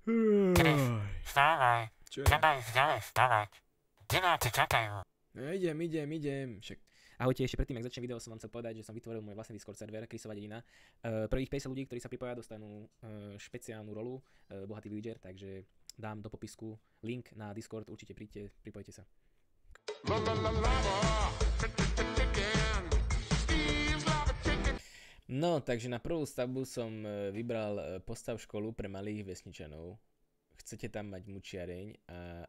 Chris, vstávaj. Čo? Treba ísť ďalej stavať. Diváci čakajú. No idem. Však. Ahojte, ešte predtým, ak začnem video, som vám chcel povedať, že som vytvoril môj vlastný Discord server, Chrisova dedina. Prvých 50 ľudí, ktorí sa pripoja, dostanú špeciálnu rolu, bohatý villager, takže dám do popisku link na Discord, určite príďte, pripojte sa. No, takže na prvú stavbu som vybral postav školu pre malých vesničanov. Chcete tam mať mučiareň a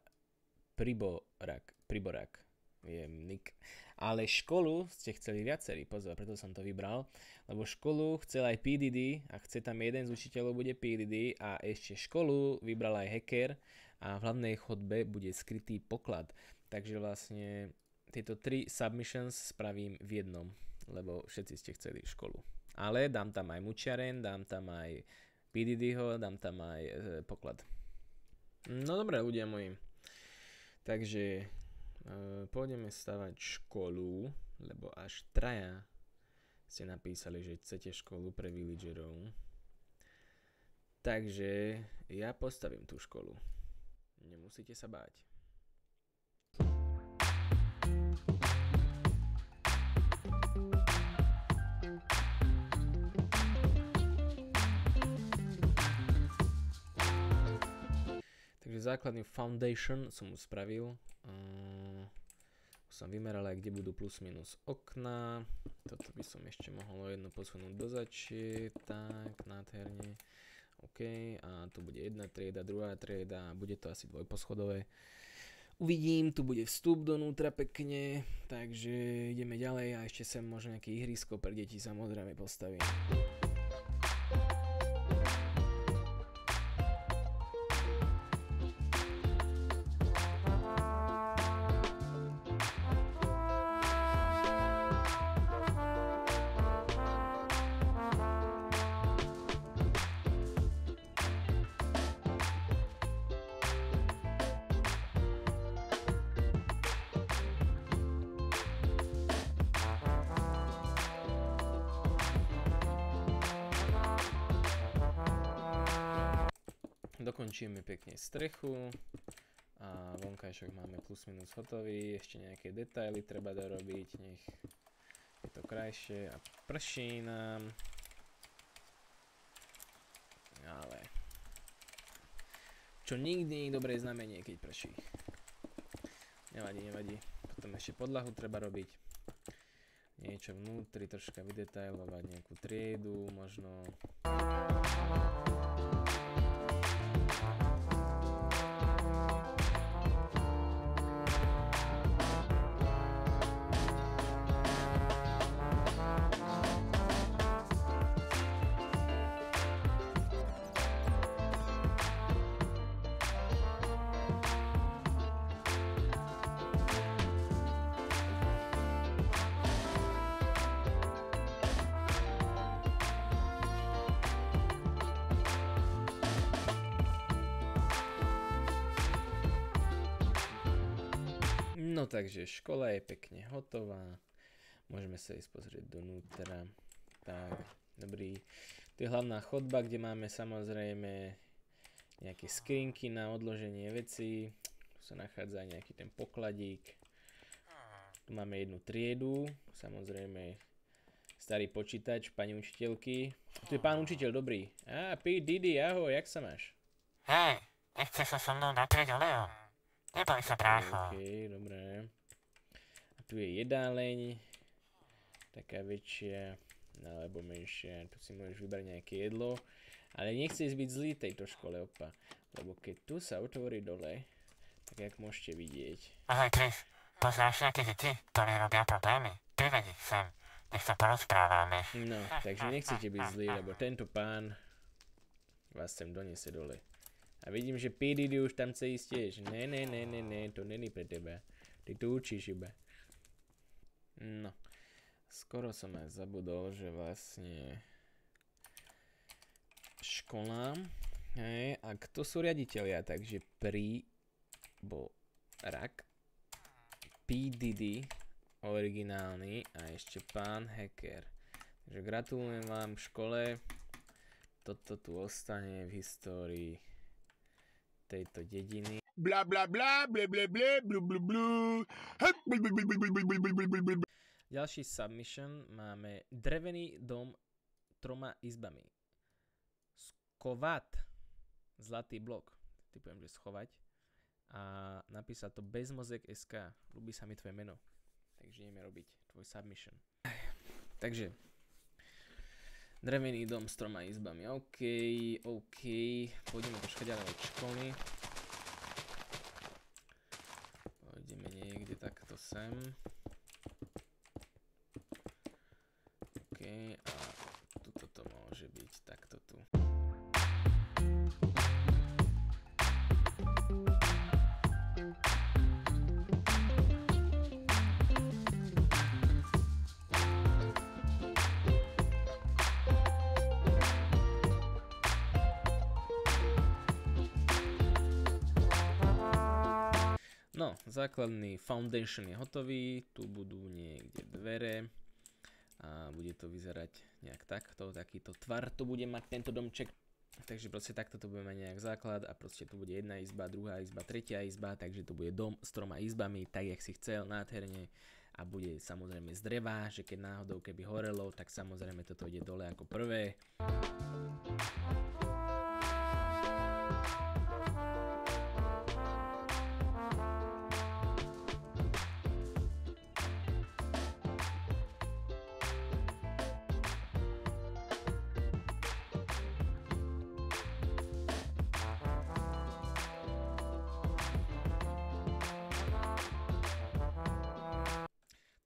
priborak je nick. Ale školu ste chceli viacerí, pozor, preto som to vybral, lebo školu chcel aj PDD a chce tam jeden z učiteľov bude PDD a ešte školu vybral aj hacker a v hlavnej chodbe bude skrytý poklad. Takže vlastne tieto 3 submissions spravím v jednom, lebo všetci ste chceli školu. Ale dám tam aj mučiaren, dám tam aj PDDho, dám tam aj poklad. No dobré, ľudia moji. Takže pôjdeme stavať školu, lebo až 3 ste napísali, že chcete školu pre villagerov. Takže ja postavím tú školu. Nemusíte sa báť. Takže základný foundation som už spravil. Som vymeral aj kde budú plus minus okna. Toto by som ešte mohol jedno posunúť do začie. Tak, nádherne. OK, a tu bude jedna trieda, druhá trieda. Bude to asi dvojposchodové. Uvidím, tu bude vstup donútra pekne. Takže ideme ďalej a ešte sem možno nejaké ihrisko pre deti samozrejme postavím. Dokončíme pekne strechu a vonkajšok máme plus minus hotový, ešte nejaké detaily treba dorobiť, nech je to krajšie a prší nám, ale čo nikdy nie je dobré znamenie, keď prší. Nevadí, potom ešte podlahu treba robiť, niečo vnútri troška vydetailovať, nejakú triedu možno. No takže škola je pekne hotová, môžeme sa ísť pozrieť donútra, tak, dobrý, tu je hlavná chodba, kde máme samozrejme nejaké skrinky na odloženie vecí, tu sa nachádza nejaký ten pokladík, tu máme jednu triedu, samozrejme starý počítač pani učiteľky, tu je pán učiteľ, dobrý, P. Diddy, ahoj, jak sa máš? Hej, nechceš sa so mnou natrieť olejom? Neboj sa, brácho. OK, dobré. A tu je jedáleň, taká väčšia, alebo menšia, tu si môžeš vybrať nejaké jedlo, ale nechceš byť zlý tejto škole, opa, lebo keď tu sa otvorí dole, tak jak môžete vidieť. Ahoj, Chris, poznáš nejaké deti, ktoré robia problémy? Privedi sem, nech sa porozprávame. No, takže nechcete byť zlý, lebo tento pán vás sem doniesie dole. A vidím, že PDD už tam chce ísť tiež. Ne, to není pre teba. Ty tu učíš iba. No. Skoro som aj zabudol, že vlastne škola. Hej, a kto sú riaditeľia? Takže Priborak, PDD, originálny a ešte pán hacker. Takže gratulujem vám v škole. Toto tu ostane v histórii. tejto dediny. Bla bla bla, ble ble ble, blu blu blu. Ďalší submission máme drevený dom 3 izbami. Skovat. Zlatý blok. Typujem, že schovať. A napísal to bezmozek SK. Ľubí sa mi tvoje meno. Takže ideme robiť tvoj submission. Takže drevený dom s 3 izbami. OK. Pôjdeme troška ďalej od školy. Pôjdeme niekde takto sem. OK. A tuto to môže byť takto tu. No, základný foundation je hotový, tu budú niekde dvere a bude to vyzerať nejak takto, takýto tvar to bude mať tento domček. Takže proste takto to bude mať nejak základ a proste tu bude jedna izba, druhá izba, tretia izba, takže to bude dom s 3 izbami, tak jak si chcel, nádherne a bude samozrejme z dreva, že keď náhodou keby horelo, tak samozrejme toto ide dole ako prvé.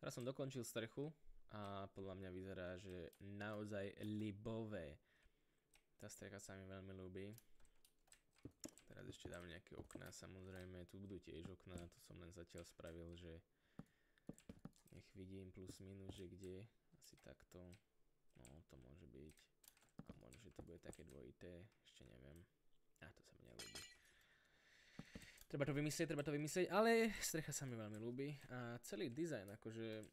Teraz som dokončil strechu a podľa mňa vyzerá, že naozaj libové. Tá strecha sa mi veľmi ľúbi. Teraz ešte dám nejaké okná, samozrejme, tu budú tiež okná, to som len zatiaľ spravil, že nech vidím plus minus, že kde, asi takto, no to môže byť, a možno, že to bude také dvojité, ešte neviem, to sa mi nelúbi. Treba to vymyslieť, ale strecha sa mi veľmi ľúbi a celý dizajn akože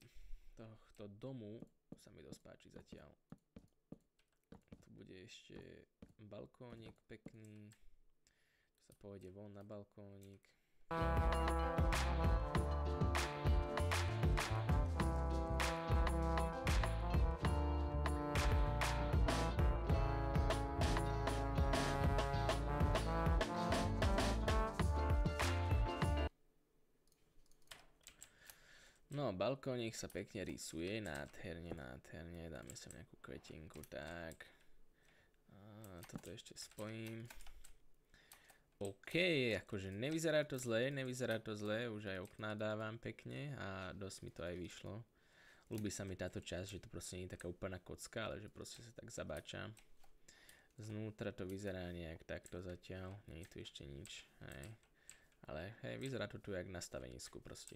tohto domu sa mi dosť páči zatiaľ. Tu bude ešte balkónik pekný, tu sa pôjde von na balkónik. No, balkónik sa pekne rysuje, nádherne, dáme sem nejakú kvetinku, tak. A toto ešte spojím. OK, akože nevyzerá to zle, už aj okná dávam pekne a dosť mi to aj vyšlo. Ľúbi sa mi táto časť, že to proste nie je taká úplná kocka, ale že proste sa tak zabáča. Znútra to vyzerá nejak takto zatiaľ, nie je tu ešte nič, hej. Ale hej, vyzerá to tu jak na stavenisku proste.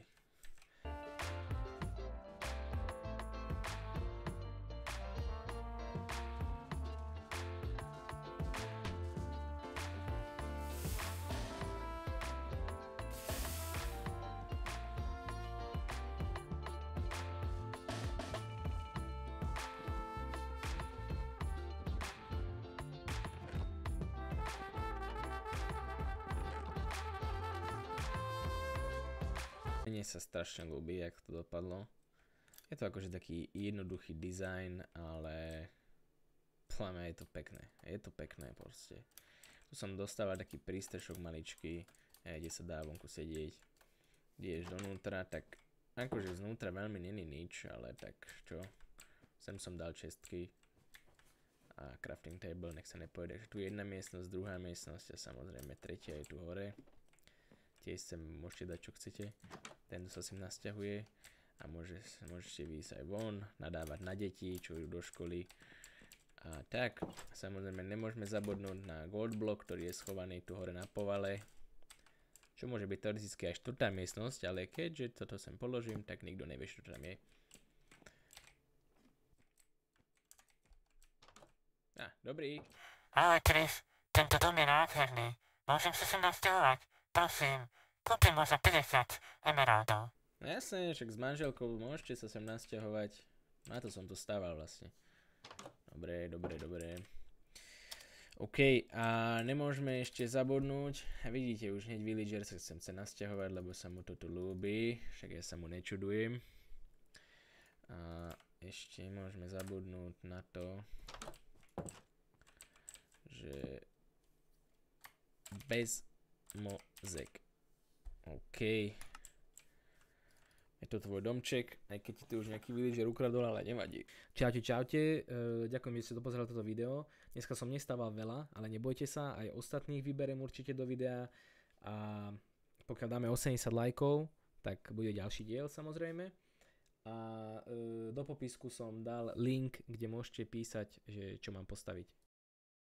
Mne sa strašne ľúbi, jak to dopadlo. Je to akože taký jednoduchý dizajn, ale podľa mňa je to pekné proste. Tu som dostával taký prístrešok maličký, kde sa dá vonku sedieť. Ideš donútra, tak akože znútra veľmi není nič, ale tak čo. Sem som dal čestky a crafting table, nech sa nepojde. Takže tu je jedna miestnosť, druhá miestnosť a samozrejme tretia je tu hore. Tiež sem môžete dať čo chcete. Tento sa sem nasťahuje a môžete výjsť aj von, nadávať na deti, čo idú do školy. A tak, samozrejme nemôžeme zabudnúť na gold block, ktorý je schovaný tu hore na povale. Čo môže byť teoreticky aj štvrtá miestnosť, ale keďže toto sem položím, tak nikto nevie, čo tam je. Dobrý. Ale Chris, tento dom je nádherný. Môžem sa sem nasťahovať? Prosím, kúpim ho za 50 emeraldov. No jasne, však s manželkou môžete sa sem nasťahovať. Na to som tu stával vlastne. Dobre. OK, a nemôžeme ešte zabudnúť, vidíte už hneď villager sa chce nasťahovať, lebo sa mu to tu ľúbi, však ja sa mu nečudujem. A ešte môžeme zabudnúť na to, že bez mozek. OK. Je to tvoj domček, aj keď ti to už nejaký villager ukradol, ale nevadí. Čaute, ďakujem, že ste dopozerali toto video. Dneska som nestával veľa, ale nebojte sa, aj ostatných vyberiem určite do videa. A pokiaľ dáme 80 lajkov, tak bude ďalší diel samozrejme. A do popisku som dal link, kde môžete písať, že čo mám postaviť.